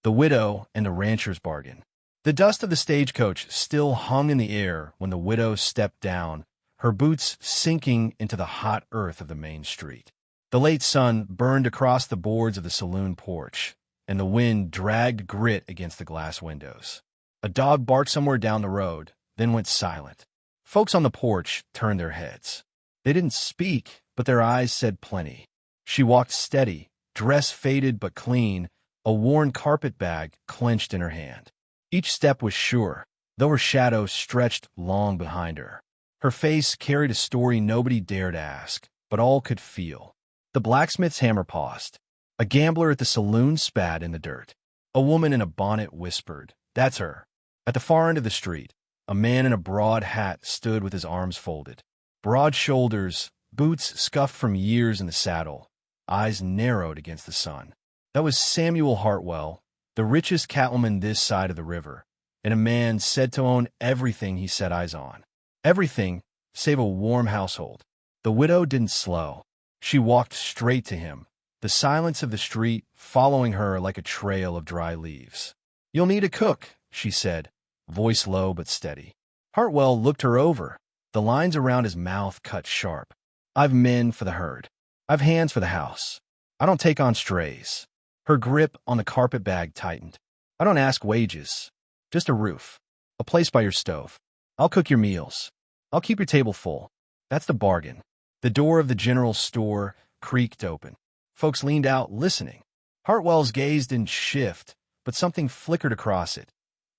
The Widow and the Rancher's Bargain. The dust of the stagecoach still hung in the air when the widow stepped down, her boots sinking into the hot earth of the main street. The late sun burned across the boards of the saloon porch, and the wind dragged grit against the glass windows. A dog barked somewhere down the road, then went silent. Folks on the porch turned their heads. They didn't speak, but their eyes said plenty. She walked steady, dress faded but clean, a worn carpet bag clenched in her hand. Each step was sure, though her shadow stretched long behind her. Her face carried a story nobody dared ask, but all could feel. The blacksmith's hammer paused. A gambler at the saloon spat in the dirt. A woman in a bonnet whispered, "That's her." At the far end of the street, a man in a broad hat stood with his arms folded. Broad shoulders, boots scuffed from years in the saddle, eyes narrowed against the sun. That was Samuel Hartwell, the richest cattleman this side of the river, and a man said to own everything he set eyes on. Everything, save a warm household. The widow didn't slow. She walked straight to him, the silence of the street following her like a trail of dry leaves. "You'll need a cook," she said, voice low but steady. Hartwell looked her over, the lines around his mouth cut sharp. "I've men for the herd. I've hands for the house. I don't take on strays." Her grip on the carpet bag tightened. "I don't ask wages. Just a roof. A place by your stove. I'll cook your meals. I'll keep your table full. That's the bargain." The door of the general store creaked open. Folks leaned out, listening. Hartwell's gaze didn't shift, but something flickered across it.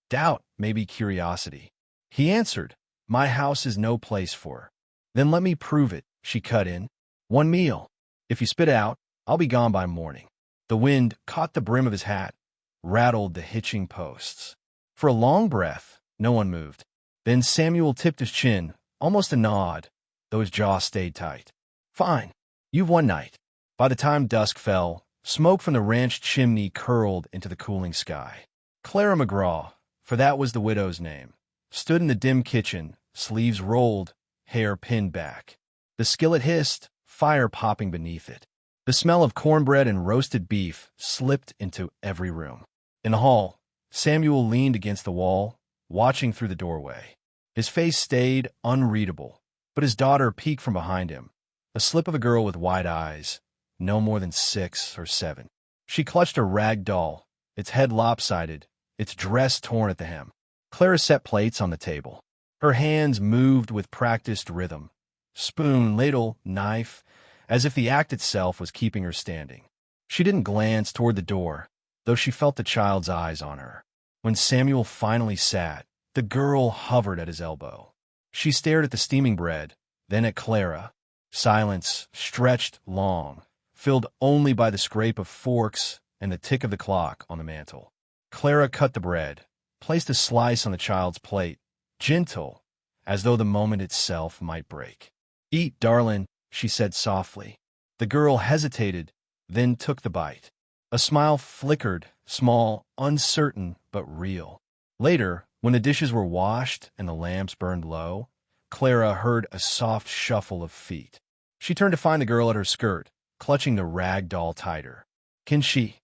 Doubt, maybe curiosity. He answered, "My house is no place for her." "Then let me prove it," she cut in. "One meal. If you spit out, I'll be gone by morning." The wind caught the brim of his hat, rattled the hitching posts. For a long breath, no one moved. Then Samuel tipped his chin, almost a nod, though his jaw stayed tight. "Fine. You've one night." By the time dusk fell, smoke from the ranch chimney curled into the cooling sky. Clara McGraw, for that was the widow's name, stood in the dim kitchen, sleeves rolled, hair pinned back. The skillet hissed, fire popping beneath it. The smell of cornbread and roasted beef slipped into every room. In the hall, Samuel leaned against the wall, watching through the doorway. His face stayed unreadable, but his daughter peeked from behind him, a slip of a girl with wide eyes, no more than 6 or 7. She clutched a rag doll, its head lopsided, its dress torn at the hem. Clara set plates on the table. Her hands moved with practiced rhythm, spoon, ladle, knife, as if the act itself was keeping her standing. She didn't glance toward the door, though she felt the child's eyes on her. When Samuel finally sat, the girl hovered at his elbow. She stared at the steaming bread, then at Clara. Silence stretched long, filled only by the scrape of forks and the tick of the clock on the mantel. Clara cut the bread, placed a slice on the child's plate, gentle, as though the moment itself might break. "Eat, darling," she said softly. The girl hesitated, then took the bite. A smile flickered, small, uncertain, but real. Later, when the dishes were washed and the lamps burned low, Clara heard a soft shuffle of feet. She turned to find the girl at her skirt, clutching the rag doll tighter. "Can she?"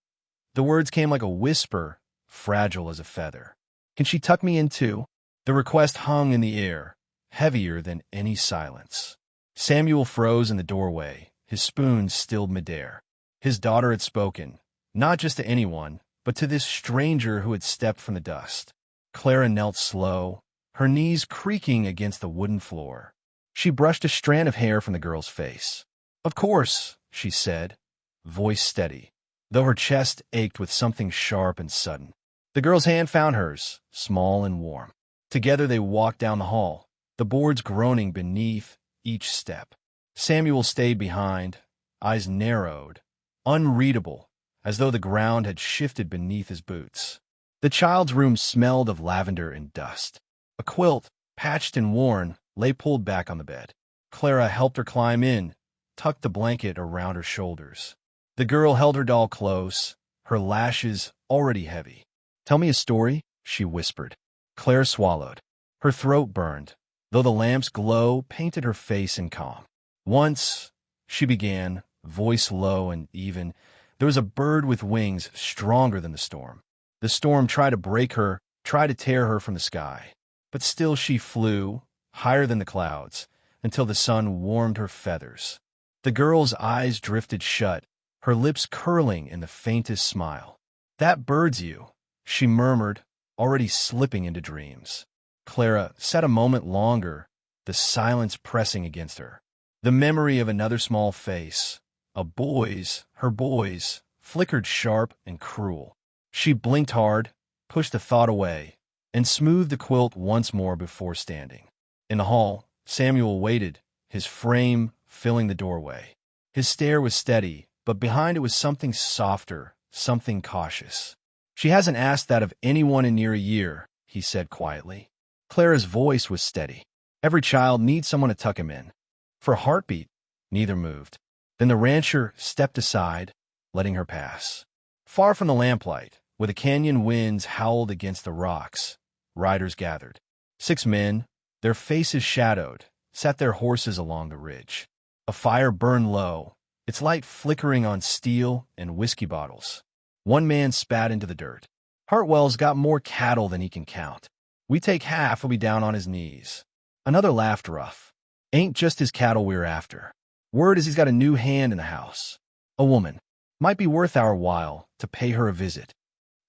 The words came like a whisper, fragile as a feather. "Can she tuck me in too?" The request hung in the air, heavier than any silence. Samuel froze in the doorway, his spoon stilled midair. His daughter had spoken, not just to anyone, but to this stranger who had stepped from the dust. Clara knelt slow, her knees creaking against the wooden floor. She brushed a strand of hair from the girl's face. "Of course," she said, voice steady, though her chest ached with something sharp and sudden. The girl's hand found hers, small and warm. Together they walked down the hall, the boards groaning beneath each step. Samuel stayed behind, eyes narrowed, unreadable, as though the ground had shifted beneath his boots. The child's room smelled of lavender and dust. A quilt, patched and worn, lay pulled back on the bed. Clara helped her climb in, tucked the blanket around her shoulders. The girl held her doll close, her lashes already heavy. "Tell me a story," she whispered. Clara swallowed. Her throat burned, though the lamp's glow painted her face in calm. "Once," she began, voice low and even, "there was a bird with wings stronger than the storm. The storm tried to break her, tried to tear her from the sky. But still she flew, higher than the clouds, until the sun warmed her feathers. The girl's eyes drifted shut, her lips curling in the faintest smile. "That bird's you," she murmured, already slipping into dreams. Clara sat a moment longer, the silence pressing against her. The memory of another small face, a boy's, her boy's, flickered sharp and cruel. She blinked hard, pushed the thought away, and smoothed the quilt once more before standing. In the hall, Samuel waited, his frame filling the doorway. His stare was steady, but behind it was something softer, something cautious. "She hasn't asked that of anyone in near a year," he said quietly. Clara's voice was steady. "Every child needs someone to tuck him in." For a heartbeat, neither moved. Then the rancher stepped aside, letting her pass. Far from the lamplight, where the canyon winds howled against the rocks, riders gathered. 6 men, their faces shadowed, sat their horses along the ridge. A fire burned low, its light flickering on steel and whiskey bottles. One man spat into the dirt. "Hartwell's got more cattle than he can count. We take half, he'll be down on his knees." Another laughed rough. "Ain't just his cattle we're after. Word is he's got a new hand in the house. A woman. Might be worth our while to pay her a visit."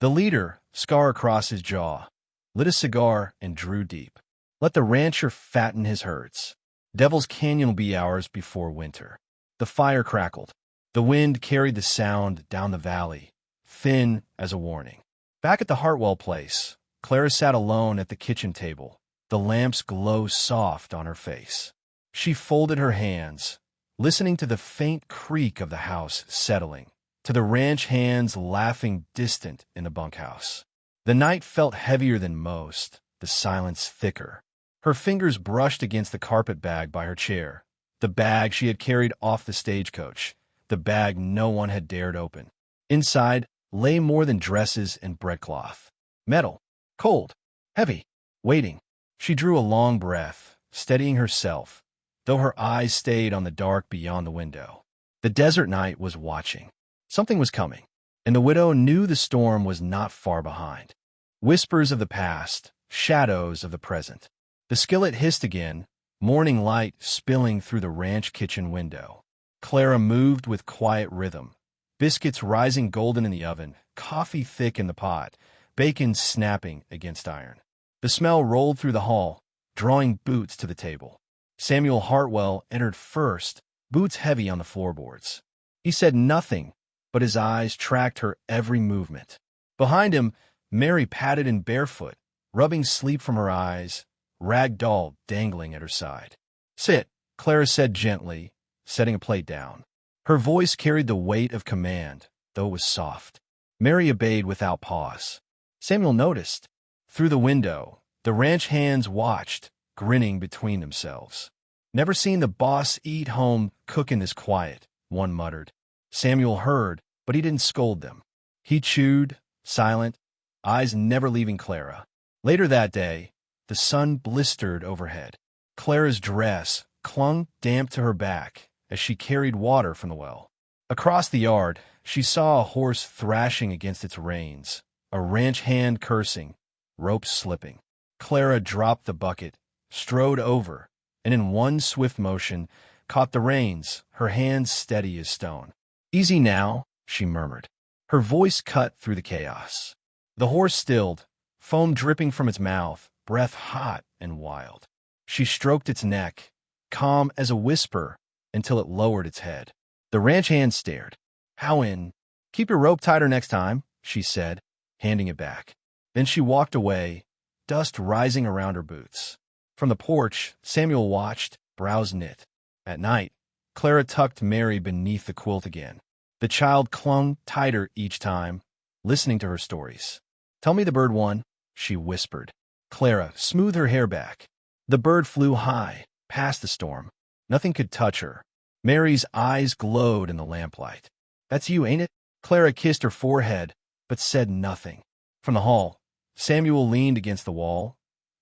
The leader, scar across his jaw, lit a cigar and drew deep. "Let the rancher fatten his herds. Devil's Canyon will be ours before winter." The fire crackled. The wind carried the sound down the valley, thin as a warning. Back at the Hartwell place, Clara sat alone at the kitchen table, the lamp's glow soft on her face. She folded her hands, listening to the faint creak of the house settling, to the ranch hands laughing distant in the bunkhouse. The night felt heavier than most, the silence thicker. Her fingers brushed against the carpet bag by her chair, the bag she had carried off the stagecoach, the bag no one had dared open. Inside lay more than dresses and breadcloth. Metal, cold, heavy, waiting. She drew a long breath, steadying herself, though her eyes stayed on the dark beyond the window. The desert night was watching. Something was coming, and the widow knew the storm was not far behind. Whispers of the past, shadows of the present. The skillet hissed again, morning light spilling through the ranch kitchen window. Clara moved with quiet rhythm, biscuits rising golden in the oven, coffee thick in the pot, bacon snapping against iron. The smell rolled through the hall, drawing boots to the table. Samuel Hartwell entered first, boots heavy on the floorboards. He said nothing, but his eyes tracked her every movement. Behind him, Mary padded in barefoot, rubbing sleep from her eyes, rag doll dangling at her side. "Sit," Clara said gently, setting a plate down. Her voice carried the weight of command, though it was soft. Mary obeyed without pause. Samuel noticed. Through the window, the ranch hands watched, grinning between themselves. "Never seen the boss eat home cook in this quiet," one muttered. Samuel heard, but he didn't scold them. He chewed, silent, eyes never leaving Clara. Later that day, the sun blistered overhead. Clara's dress clung damp to her back as she carried water from the well. Across the yard, she saw a horse thrashing against its reins, a ranch hand cursing, ropes slipping. Clara dropped the bucket, strode over, and in one swift motion, caught the reins, her hands steady as stone. "Easy now," she murmured. Her voice cut through the chaos. The horse stilled, foam dripping from its mouth, breath hot and wild. She stroked its neck, calm as a whisper, until it lowered its head. The ranch hand stared. "How in—" "Keep your rope tighter next time," she said, handing it back. Then she walked away, dust rising around her boots. From the porch, Samuel watched, brows knit. At night, Clara tucked Mary beneath the quilt again. The child clung tighter each time, listening to her stories. "Tell me the bird won," she whispered. Clara smoothed her hair back. The bird flew high, past the storm. Nothing could touch her. Mary's eyes glowed in the lamplight. "That's you, ain't it?" Clara kissed her forehead, but said nothing. From the hall, Samuel leaned against the wall,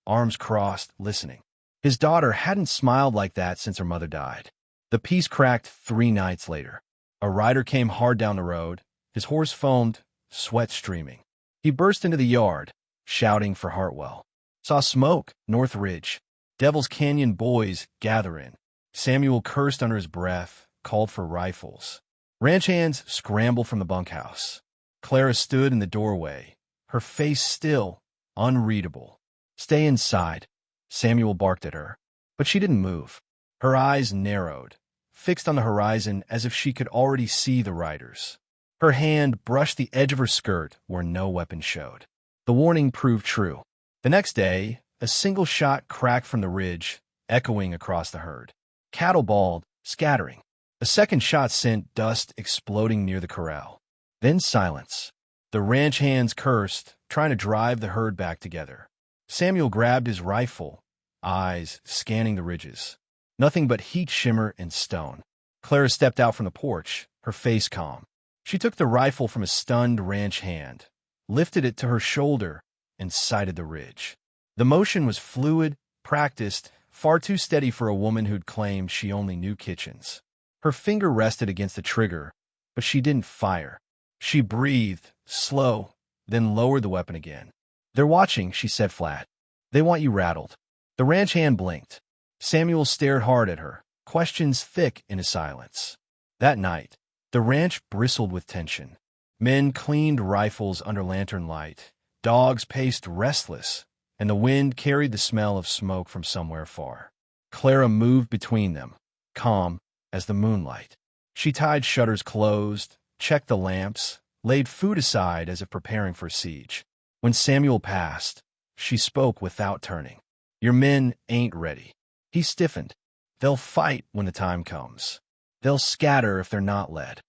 arms crossed, listening. His daughter hadn't smiled like that since her mother died. The peace cracked 3 nights later. A rider came hard down the road, his horse foamed, sweat streaming. He burst into the yard, shouting for Hartwell. Saw smoke, North Ridge. Devil's Canyon boys gather in. Samuel cursed under his breath, called for rifles. Ranch hands scrambled from the bunkhouse. Clara stood in the doorway, her face still, unreadable. Stay inside, Samuel barked at her, but she didn't move. Her eyes narrowed, fixed on the horizon as if she could already see the riders. Her hand brushed the edge of her skirt where no weapon showed. The warning proved true. The next day, a single shot cracked from the ridge, echoing across the herd. Cattle bawled, scattering. A second shot sent dust exploding near the corral. Then silence. The ranch hands cursed, trying to drive the herd back together. Samuel grabbed his rifle, eyes scanning the ridges. Nothing but heat shimmer and stone. Clara stepped out from the porch, her face calm. She took the rifle from a stunned ranch hand, lifted it to her shoulder, and sighted the ridge. The motion was fluid, practiced, far too steady for a woman who'd claimed she only knew kitchens. Her finger rested against the trigger, but she didn't fire. She breathed, slow, then lowered the weapon again. They're watching, she said flat. They want you rattled. The ranch hand blinked. Samuel stared hard at her, questions thick in his silence. That night, the ranch bristled with tension. Men cleaned rifles under lantern light. Dogs paced restless, and the wind carried the smell of smoke from somewhere far. Clara moved between them, calm as the moonlight. She tied shutters closed, checked the lamps, laid food aside as if preparing for siege. When Samuel passed, she spoke without turning. Your men ain't ready. He stiffened. They'll fight when the time comes. They'll scatter if they're not led.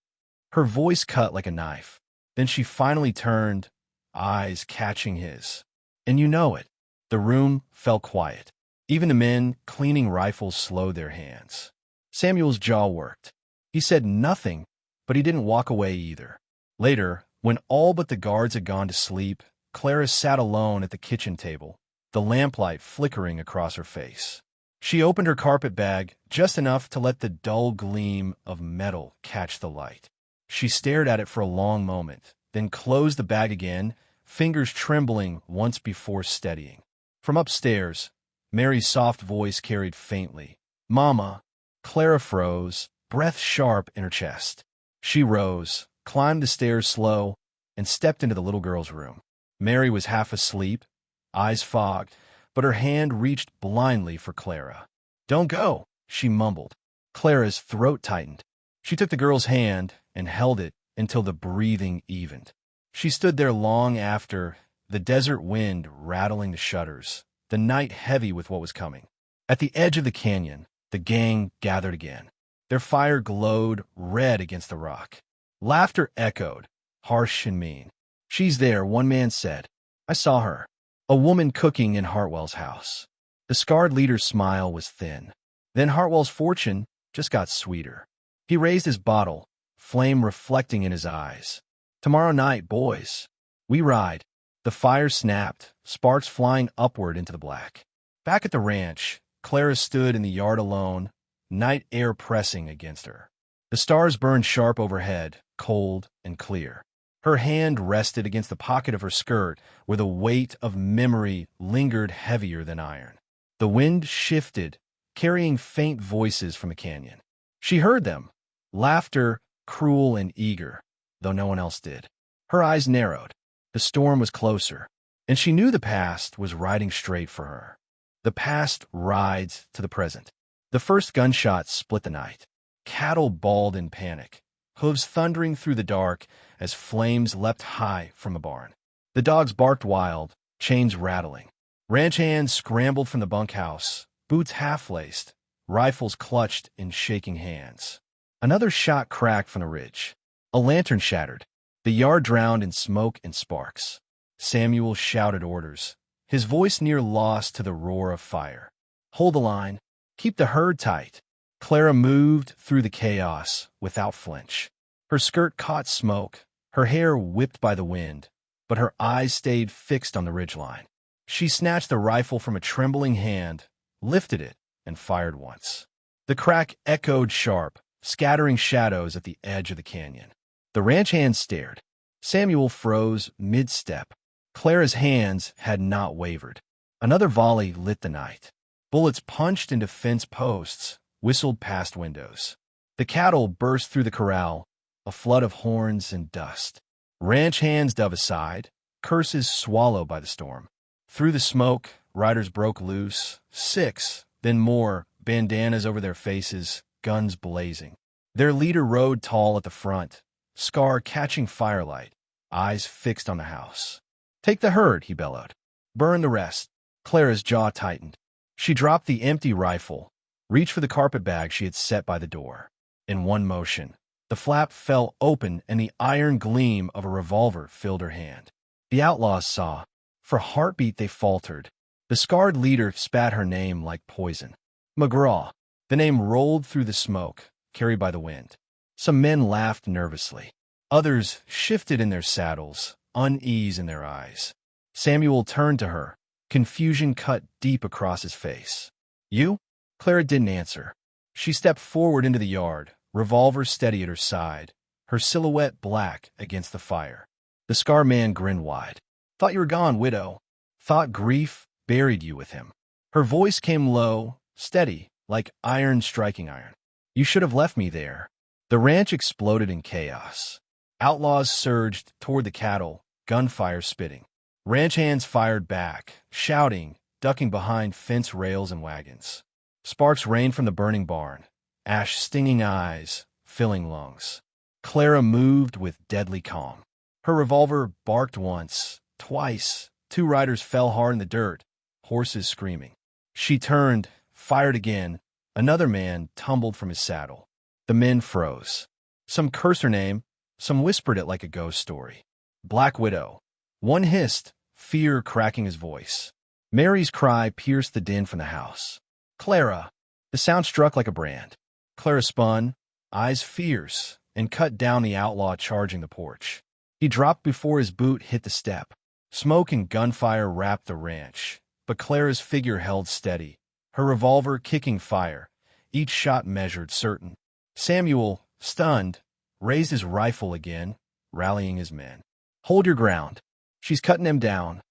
Her voice cut like a knife. Then she finally turned, eyes catching his. And you know it. The room fell quiet. Even the men cleaning rifles slowed their hands. Samuel's jaw worked. He said nothing, but he didn't walk away either. Later, when all but the guards had gone to sleep, Clara sat alone at the kitchen table, the lamplight flickering across her face. She opened her carpet bag just enough to let the dull gleam of metal catch the light. She stared at it for a long moment, then closed the bag again, fingers trembling once before steadying. From upstairs, Mary's soft voice carried faintly. Mama. Clara froze, breath sharp in her chest. She rose, climbed the stairs slow, and stepped into the little girl's room. Mary was half asleep, eyes fogged, but her hand reached blindly for Clara. Don't go, she mumbled. Clara's throat tightened. She took the girl's hand and held it until the breathing evened. She stood there long after, the desert wind rattling the shutters, the night heavy with what was coming. At the edge of the canyon, the gang gathered again. Their fire glowed red against the rock. Laughter echoed, harsh and mean. She's there, one man said. I saw her. A woman cooking in Hartwell's house. The scarred leader's smile was thin. Then Hartwell's fortune just got sweeter. He raised his bottle, flame reflecting in his eyes. Tomorrow night, boys. We ride. The fire snapped, sparks flying upward into the black. Back at the ranch, Clara stood in the yard alone, night air pressing against her. The stars burned sharp overhead, cold and clear. Her hand rested against the pocket of her skirt where the weight of memory lingered heavier than iron. The wind shifted, carrying faint voices from the canyon. She heard them, laughter cruel and eager, though no one else did. Her eyes narrowed. The storm was closer, and she knew the past was riding straight for her. The past rides to the present. The first gunshot split the night. Cattle bawled in panic, hooves thundering through the dark as flames leapt high from the barn. The dogs barked wild, chains rattling. Ranch hands scrambled from the bunkhouse, boots half-laced, rifles clutched in shaking hands. Another shot cracked from the ridge. A lantern shattered. The yard drowned in smoke and sparks. Samuel shouted orders, his voice near lost to the roar of fire. Hold the line. Keep the herd tight. Clara moved through the chaos without flinch. Her skirt caught smoke, her hair whipped by the wind, but her eyes stayed fixed on the ridgeline. She snatched the rifle from a trembling hand, lifted it, and fired once. The crack echoed sharp, scattering shadows at the edge of the canyon. The ranch hand stared. Samuel froze mid-step, Clara's hands had not wavered. Another volley lit the night. Bullets punched into fence posts, whistled past windows. The cattle burst through the corral, a flood of horns and dust. Ranch hands dove aside, curses swallowed by the storm. Through the smoke, riders broke loose, 6, then more, bandanas over their faces, guns blazing. Their leader rode tall at the front, scar catching firelight, eyes fixed on the house. "Take the herd," he bellowed. "Burn the rest." Clara's jaw tightened. She dropped the empty rifle, reached for the carpet bag she had set by the door. In one motion, the flap fell open and the iron gleam of a revolver filled her hand. The outlaws saw. For heartbeat they faltered. The scarred leader spat her name like poison. McGraw. The name rolled through the smoke, carried by the wind. Some men laughed nervously. Others shifted in their saddles, unease in their eyes. Samuel turned to her, confusion cut deep across his face. "You?" Clara didn't answer. She stepped forward into the yard, revolver steady at her side, her silhouette black against the fire. The scar man grinned wide. "Thought you were gone, widow. Thought grief buried you with him." Her voice came low, steady, like iron striking iron. "You should have left me there." The ranch exploded in chaos. Outlaws surged toward the cattle, gunfire spitting. Ranch hands fired back, shouting, ducking behind fence rails and wagons. Sparks rained from the burning barn, ash stinging eyes, filling lungs. Clara moved with deadly calm. Her revolver barked once, twice. 2 riders fell hard in the dirt, horses screaming. She turned, fired again. Another man tumbled from his saddle. The men froze. Some cursed her name, some whispered it like a ghost story. "Black Widow." One hissed, fear cracking his voice. Mary's cry pierced the din from the house. "Clara!" The sound struck like a brand. Clara spun, eyes fierce, and cut down the outlaw charging the porch. He dropped before his boot hit the step. Smoke and gunfire wrapped the ranch, but Clara's figure held steady, her revolver kicking fire, each shot measured, certain. Samuel, stunned, raised his rifle again, rallying his men. "Hold your ground. She's cutting him down."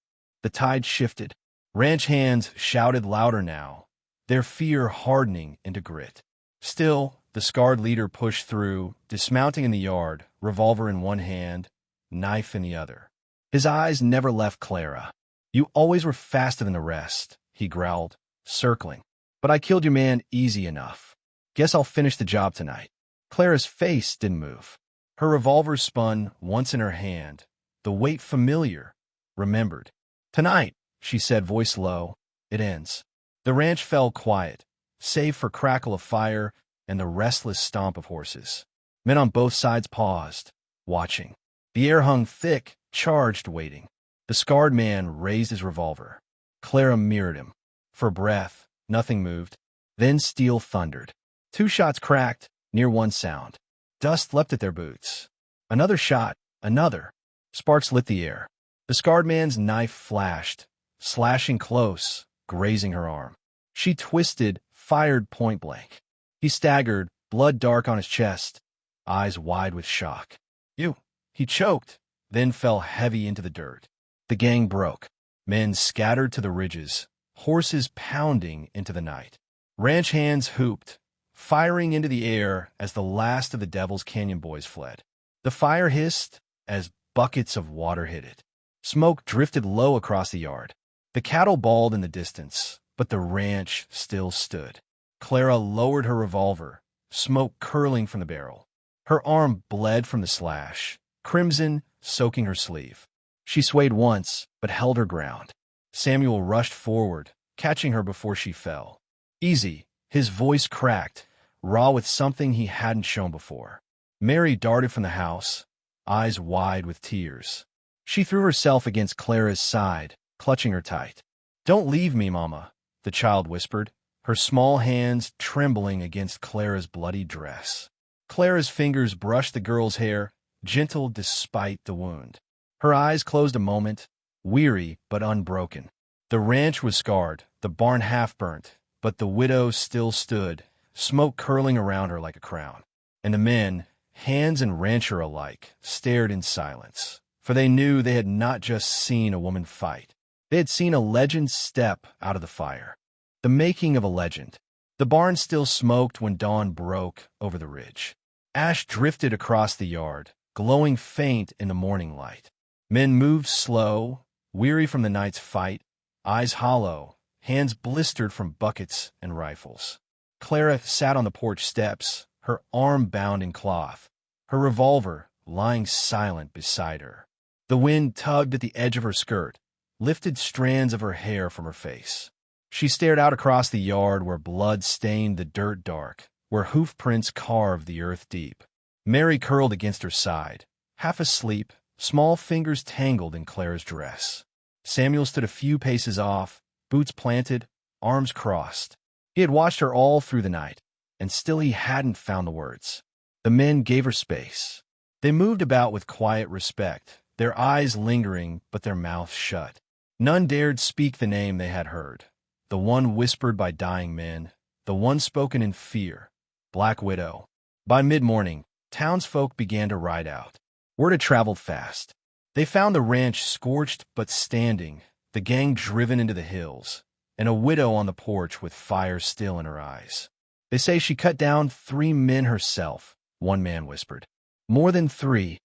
The tide shifted. Ranch hands shouted louder now, their fear hardening into grit. Still, the scarred leader pushed through, dismounting in the yard, revolver in one hand, knife in the other. His eyes never left Clara. "You always were faster than the rest," he growled, circling. "But I killed your man easy enough. Guess I'll finish the job tonight." Clara's face didn't move. Her revolver spun once in her hand, the weight familiar, remembered. "Tonight," she said, voice low, "it ends." The ranch fell quiet, save for crackle of fire and the restless stomp of horses. Men on both sides paused, watching. The air hung thick, charged, waiting. The scarred man raised his revolver. Clara mirrored him. For breath, nothing moved. Then steel thundered. 2 shots cracked, near one sound. Dust leapt at their boots. Another shot, another. Sparks lit the air. The scarred man's knife flashed, slashing close, grazing her arm. She twisted, fired point blank. He staggered, blood dark on his chest, eyes wide with shock. "You!" He choked, then fell heavy into the dirt. The gang broke. Men scattered to the ridges, horses pounding into the night. Ranch hands hooped, firing into the air as the last of the Devil's Canyon boys fled. The fire hissed as buckets of water hit it. Smoke drifted low across the yard. The cattle bawled in the distance, but the ranch still stood. Clara lowered her revolver, smoke curling from the barrel. Her arm bled from the slash, crimson soaking her sleeve. She swayed once, but held her ground. Samuel rushed forward, catching her before she fell. "Easy," his voice cracked, raw with something he hadn't shown before. Mary darted from the house, eyes wide with tears. She threw herself against Clara's side, clutching her tight. "Don't leave me, Mama," the child whispered, her small hands trembling against Clara's bloody dress. Clara's fingers brushed the girl's hair, gentle despite the wound. Her eyes closed a moment, weary but unbroken. The ranch was scarred, the barn half-burnt, but the widow still stood, smoke curling around her like a crown. And the men, hands and rancher alike, stared in silence. for they knew they had not just seen a woman fight. They had seen a legend step out of the fire. The making of a legend. The barn still smoked when dawn broke over the ridge. Ash drifted across the yard, glowing faint in the morning light. Men moved slow, weary from the night's fight, eyes hollow, hands blistered from buckets and rifles. Clara sat on the porch steps, her arm bound in cloth, her revolver lying silent beside her. The wind tugged at the edge of her skirt, lifted strands of her hair from her face. She stared out across the yard where blood stained the dirt dark, where hoof prints carved the earth deep. Mary curled against her side, half asleep, small fingers tangled in Clara's dress. Samuel stood a few paces off, boots planted, arms crossed. He had watched her all through the night, and still he hadn't found the words. The men gave her space. They moved about with quiet respect, their eyes lingering but their mouths shut. None dared speak the name they had heard, the one whispered by dying men, the one spoken in fear, Black Widow. By mid-morning, townsfolk began to ride out. Word had traveled fast. They found the ranch scorched but standing, the gang driven into the hills, and a widow on the porch with fire still in her eyes. They say she cut down 3 men herself, one man whispered. More than 3,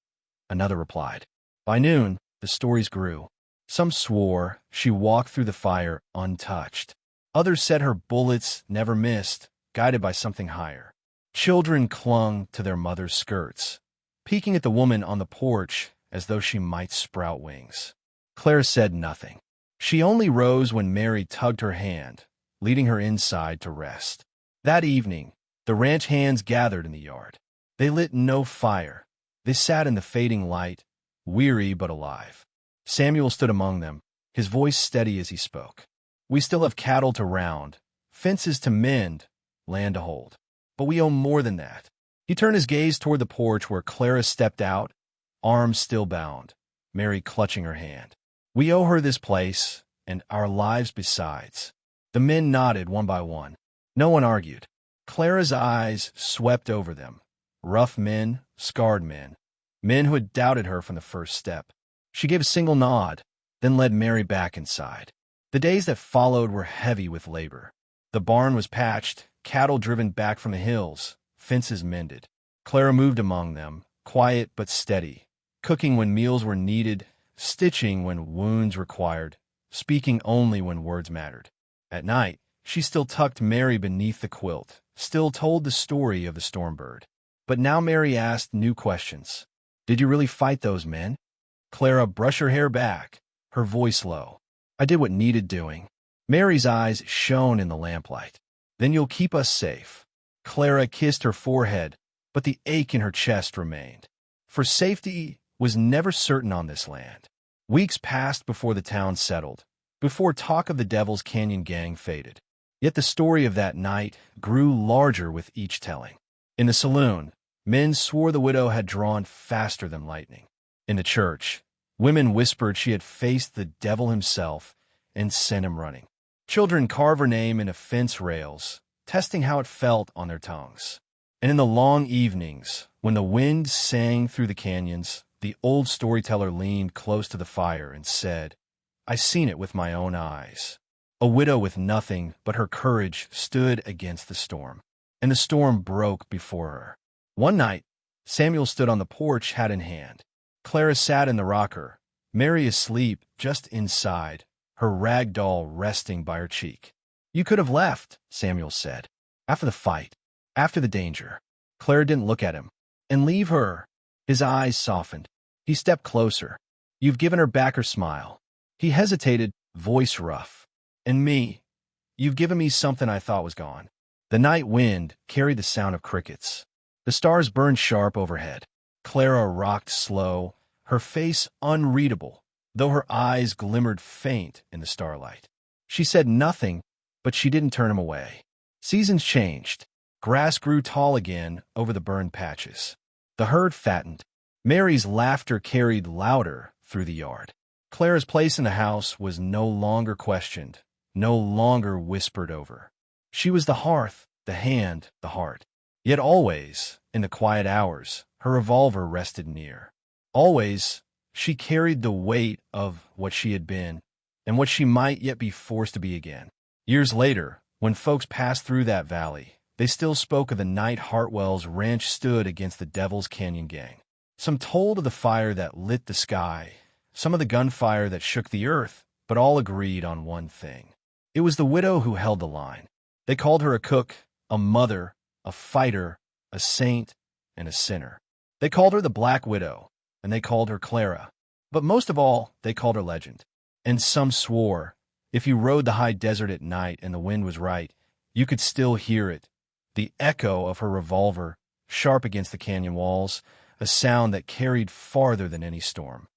another replied. By noon, the stories grew. Some swore she walked through the fire untouched. Others said her bullets never missed, guided by something higher. Children clung to their mother's skirts, peeking at the woman on the porch as though she might sprout wings. Clara said nothing. She only rose when Mary tugged her hand, leading her inside to rest. That evening, the ranch hands gathered in the yard. They lit no fire. They sat in the fading light, weary but alive. Samuel stood among them, his voice steady as he spoke. We still have cattle to round, fences to mend, land to hold. But we owe more than that. He turned his gaze toward the porch where Clara stepped out, arms still bound, Mary clutching her hand. We owe her this place, and our lives besides. The men nodded one by one. No one argued. Clara's eyes swept over them. Rough men, scarred men, men who had doubted her from the first step. She gave a single nod, then led Mary back inside. The days that followed were heavy with labor. The barn was patched, cattle driven back from the hills, fences mended. Clara moved among them, quiet but steady, cooking when meals were needed, stitching when wounds required, speaking only when words mattered. At night, she still tucked Mary beneath the quilt, still told the story of the stormbird. But now Mary asked new questions. Did you really fight those men? Clara brushed her hair back, her voice low. I did what needed doing. Mary's eyes shone in the lamplight. Then you'll keep us safe. Clara kissed her forehead, but the ache in her chest remained. For safety was never certain on this land. Weeks passed before the town settled, before talk of the Devil's Canyon gang faded. Yet the story of that night grew larger with each telling. In the saloon, men swore the widow had drawn faster than lightning. In the church, women whispered she had faced the devil himself and sent him running. Children carved her name into fence rails, testing how it felt on their tongues. And in the long evenings, when the wind sang through the canyons, the old storyteller leaned close to the fire and said, I seen it with my own eyes. A widow with nothing but her courage stood against the storm, and the storm broke before her. One night, Samuel stood on the porch, hat in hand. Clara sat in the rocker, Mary asleep just inside, her rag doll resting by her cheek. You could have left, Samuel said. After the fight, after the danger. Clara didn't look at him. And leave her. His eyes softened. He stepped closer. You've given her back her smile. He hesitated, voice rough. And me. You've given me something I thought was gone. The night wind carried the sound of crickets. The stars burned sharp overhead. Clara rocked slow, her face unreadable, though her eyes glimmered faint in the starlight. She said nothing, but she didn't turn him away. Seasons changed. Grass grew tall again over the burned patches. The herd fattened. Mary's laughter carried louder through the yard. Clara's place in the house was no longer questioned, no longer whispered over. She was the hearth, the hand, the heart. Yet always, in the quiet hours, her revolver rested near. Always, She carried the weight of what she had been and what she might yet be forced to be again. Years later, when folks passed through that valley, they still spoke of the night Hartwell's ranch stood against the Devil's Canyon gang. Some told of the fire that lit the sky, some of the gunfire that shook the earth, but all agreed on one thing. It was the widow who held the line. They called her a cook, a mother, a fighter, a saint, and a sinner. They called her the Black Widow, and they called her Clara. But most of all, they called her Legend. And some swore, if you rode the high desert at night and the wind was right, you could still hear it, the echo of her revolver, sharp against the canyon walls, a sound that carried farther than any storm.